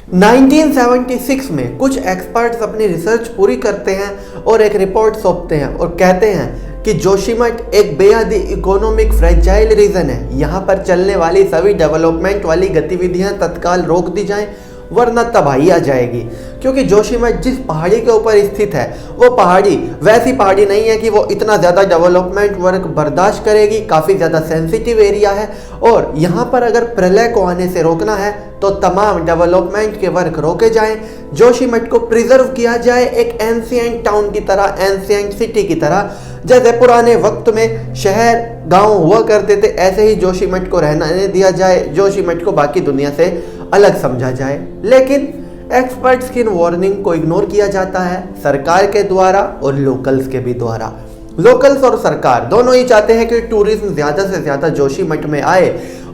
1976 में कुछ एक्सपर्ट्स अपनी रिसर्च पूरी करते हैं और एक रिपोर्ट सौंपते हैं और कहते हैं कि जोशीमठ एक बेहद इकोनॉमिक फ्रेजाइल रीजन है। यहाँ पर चलने वाली सभी डेवलपमेंट वाली गतिविधियाँ तत्काल रोक दी जाएं वरना तबाही आ जाएगी। क्योंकि जोशीमठ जिस पहाड़ी के ऊपर स्थित है वो पहाड़ी वैसी पहाड़ी नहीं है कि वो इतना ज़्यादा डेवलपमेंट वर्क बर्दाश्त करेगी। काफ़ी ज़्यादा सेंसिटिव एरिया है और यहाँ पर अगर प्रलय को आने से रोकना है तो तमाम डेवलपमेंट के वर्क रोके जाएं। जोशीमठ को प्रिजर्व किया जाए एक एंशिएंट टाउन की तरह, एंशिएंट सिटी की तरह। जैसे पुराने वक्त में शहर गांव हुआ करते थे ऐसे ही जोशीमठ को रहने दिया जाए। जोशीमठ को बाकी दुनिया से अलग समझा जाए। लेकिन एक्सपर्ट्स की वार्निंग को इग्नोर किया जाता है सरकार के द्वारा और लोकल्स के भी द्वारा। लोकल्स और सरकार दोनों ही चाहते हैं कि टूरिज्म ज़्यादा से ज़्यादा जोशीमठ में आए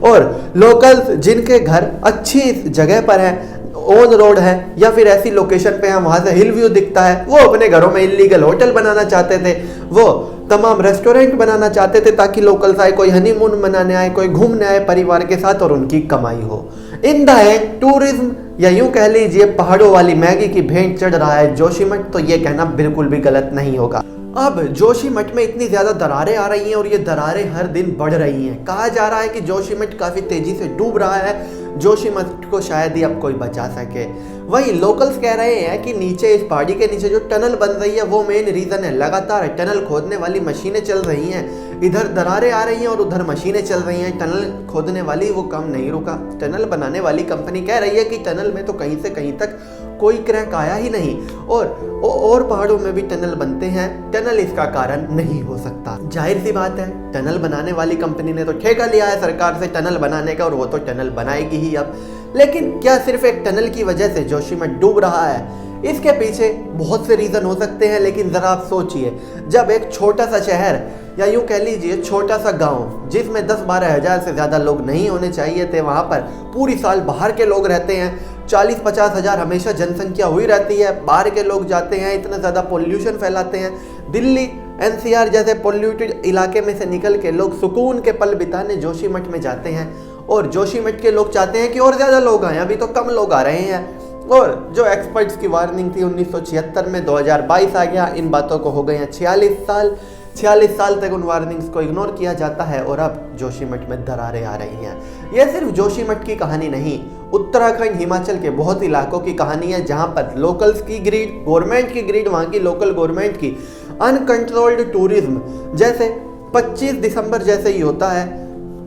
और लोकल्स जिनके घर अच्छी जगह पर हैं, ऑन रोड है या फिर ऐसी लोकेशन पे है वहाँ से हिल व्यू दिखता है, वो अपने घरों में इलीगल होटल बनाना चाहते थे, वो तमाम रेस्टोरेंट बनाना चाहते थे ताकि लोकल्स आए, कोई हनीमून मनाने आए, कोई घूमने आए परिवार के साथ और उनकी कमाई हो। इन द एंड टूरिज्म या यूं कह लीजिए पहाड़ों वाली मैगी की भेंट चढ़ रहा है जोशीमठ, तो ये कहना बिल्कुल भी गलत नहीं होगा। अब जोशीमठ में इतनी ज़्यादा दरारें आ रही हैं और ये दरारें हर दिन बढ़ रही हैं। कहा जा रहा है कि जोशीमठ काफ़ी तेज़ी से डूब रहा है, जोशीमठ को शायद ही अब कोई बचा सके। वहीं लोकल्स कह रहे हैं कि नीचे इस पहाड़ी के नीचे जो टनल बन रही है वो मेन रीज़न है। लगातार टनल खोदने वाली मशीनें चल रही हैं, इधर दरारें आ रही हैं और उधर मशीनें चल रही हैं। टनल खोदने वाली वो काम नहीं रुका। टनल बनाने वाली कंपनी कह रही है कि टनल में तो कहीं से कहीं तक कोई क्रैक आया ही नहीं और पहाड़ों में भी टनल बनते हैं, टनल इसका कारण नहीं हो सकता। जाहिर सी बात है टनल बनाने वाली कंपनी ने तो ठेका लिया है सरकार से टनल बनाने का और वो तो टनल बनाएगी ही अब। लेकिन क्या सिर्फ एक टनल की वजह से जोशीमठ डूब रहा है? इसके पीछे बहुत से रीज़न हो सकते हैं, लेकिन ज़रा आप सोचिए, जब एक छोटा सा शहर या यूँ कह लीजिए छोटा सा गांव जिसमें 10-12 हज़ार से ज़्यादा लोग नहीं होने चाहिए थे, वहाँ पर पूरी साल बाहर के लोग रहते हैं, 40-50 हज़ार हमेशा जनसंख्या हुई रहती है, बाहर के लोग जाते हैं, इतना ज़्यादा पोल्यूशन फैलाते हैं। दिल्ली NCR जैसे पोल्यूटेड इलाके में से निकल के लोग सुकून के पल बिताने जोशीमठ में जाते हैं और जोशीमठ के लोग चाहते हैं कि और ज़्यादा लोग आएँ, अभी तो कम लोग आ रहे हैं। और जो एक्सपर्ट्स की वार्निंग थी 1976 में, 2022 आ गया, इन बातों को हो गए हैं 46 साल तक उन वार्निंग्स को इग्नोर किया जाता है और अब जोशीमठ में दरारें आ रही हैं। यह सिर्फ जोशीमठ की कहानी नहीं, उत्तराखंड हिमाचल के बहुत इलाकों की कहानी है जहां पर लोकल्स की ग्रीड, गवर्नमेंट की ग्रीड, वहां की लोकल गवर्नमेंट की अनकंट्रोल्ड टूरिज्म। जैसे 25 दिसंबर जैसे ही होता है,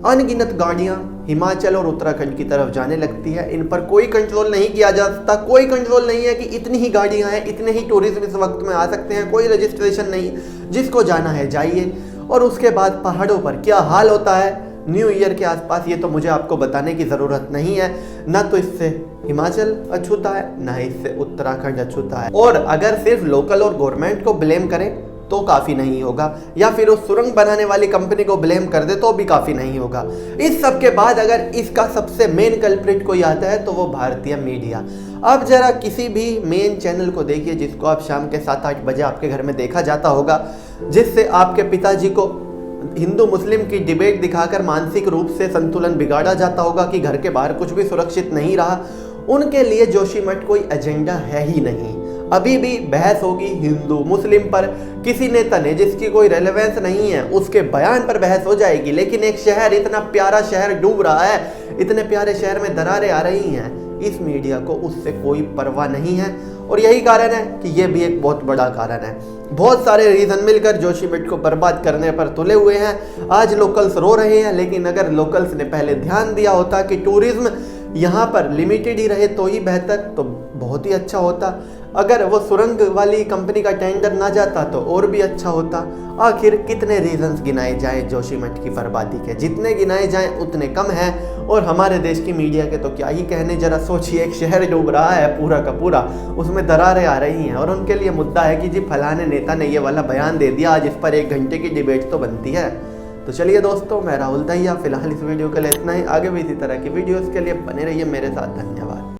अनगिनत गाड़ियां हिमाचल और उत्तराखंड की तरफ जाने लगती है। इन पर कोई कंट्रोल नहीं किया जा सकता, कोई कंट्रोल नहीं है कि इतनी ही गाड़ियां हैं, इतने ही टूरिज्म इस वक्त में आ सकते हैं, कोई रजिस्ट्रेशन नहीं, जिसको जाना है जाइए। और उसके बाद पहाड़ों पर क्या हाल होता है न्यू ईयर के आसपास, ये तो मुझे आपको बताने की ज़रूरत नहीं है। ना तो इससे हिमाचल अछूता है, ना इससे उत्तराखंड अछूता है। और अगर सिर्फ लोकल और गवर्नमेंट को ब्लेम करें तो काफ़ी नहीं होगा, या फिर उस सुरंग बनाने वाली कंपनी को ब्लेम कर दे तो भी काफ़ी नहीं होगा। इस सब के बाद अगर इसका सबसे मेन कल्प्रिट कोई आता है तो वो भारतीय मीडिया। अब जरा किसी भी मेन चैनल को देखिए जिसको आप शाम के 7-8 बजे आपके घर में देखा जाता होगा, जिससे आपके पिताजी को हिंदू मुस्लिम की डिबेट दिखाकर मानसिक रूप से संतुलन बिगाड़ा जाता होगा कि घर के बाहर कुछ भी सुरक्षित नहीं रहा। उनके लिए जोशीमठ कोई एजेंडा है ही नहीं। अभी भी बहस होगी हिंदू मुस्लिम पर, किसी नेता ने जिसकी कोई रेलेवेंस नहीं है उसके बयान पर बहस हो जाएगी। लेकिन एक शहर, इतना प्यारा शहर डूब रहा है, इतने प्यारे शहर में दरारें आ रही हैं, इस मीडिया को उससे कोई परवाह नहीं है। और यही कारण है कि ये भी एक बहुत बड़ा कारण है। बहुत सारे रीज़न मिलकर जोशीमठ को बर्बाद करने पर तुले हुए हैं। आज लोकल्स रो रहे हैं, लेकिन अगर लोकल्स ने पहले ध्यान दिया होता कि टूरिज्म यहाँ पर लिमिटेड ही रहे तो ही बेहतर, तो बहुत ही अच्छा होता। अगर वो सुरंग वाली कंपनी का टेंडर ना जाता तो और भी अच्छा होता। आखिर कितने रीजंस गिनाए जाएं जोशीमठ की बर्बादी के? जितने गिनाए जाएं उतने कम हैं। और हमारे देश की मीडिया के तो क्या ही कहने, जरा सोचिए, एक शहर डूब रहा है पूरा का पूरा, उसमें दरारें आ रही हैं और उनके लिए मुद्दा है कि जी फलाने नेता ने ये वाला बयान दे दिया, आज इस पर 1 घंटे की डिबेट तो बनती है। तो चलिए दोस्तों, मैं राहुल दहिया, फिलहाल इस वीडियो के लिए इतना ही। आगे भी इसी तरह की वीडियोस के लिए बने रहिए मेरे साथ। धन्यवाद।